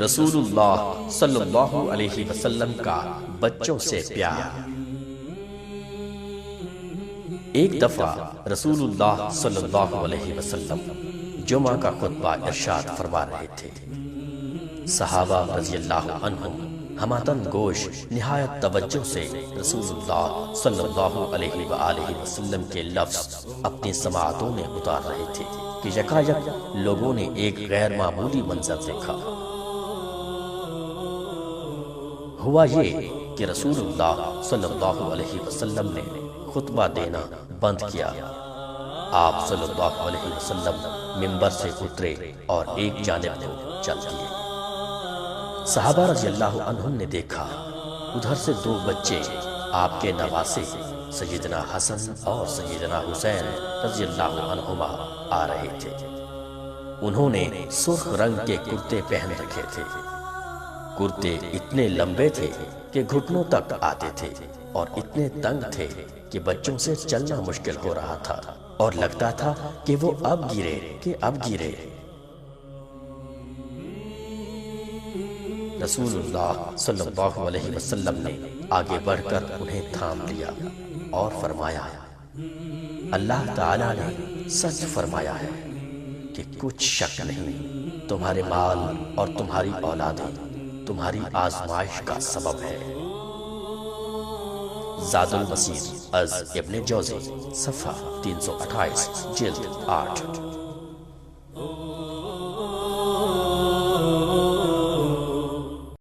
رسول اللہ صلی اللہ علیہ وسلم کا بچوں سے پیار۔ ایک دفعہ رسول اللہ صلی اللہ علیہ وسلم جمعہ کا خطبہ ارشاد فرما رہے تھے۔ صحابہ رضی اللہ عنہم ہماتن گوش نہایت توجہ سے رسول اللہ صلی اللہ علیہ وآلہ وسلم کے لفظ اپنی سماعتوں میں اتار رہے تھے کہ یکایک لوگوں نے ایک غیر معمولی منظر دیکھا۔ ہوا یہ کہ رسول اللہ صلی اللہ علیہ وسلم نے خطبہ دینا بند کیا۔ آپ صلی اللہ علیہ وسلم منبر سے اترے اور ایک جانب کو چل دیے۔ صحابہ رضی اللہ عنہم نے دیکھا ادھر سے دو بچے آپ کے نواسے سیدنا حسن اور سیدنا حسین رضی اللہ عنہما آ رہے تھے۔ انہوں نے سرخ رنگ کے کرتے پہن رکھے تھے۔ کرتے اتنے لمبے تھے کہ گھٹنوں تک آتے تھے اور اتنے تنگ تھے کہ بچوں سے چلنا مشکل ہو رہا تھا اور لگتا تھا کہ وہ اب گرے۔ رسول اللہ صلی اللہ علیہ وسلم نے آگے بڑھ کر انہیں تھام لیا اور فرمایا، اللہ تعالیٰ نے سچ فرمایا ہے کہ کچھ شک نہیں، تمہارے مال اور تمہاری اولادیں تمہاری آزمائش کا سبب ہے۔ زاد المسیر از ابن جوزی صفحہ 328 جلد 8۔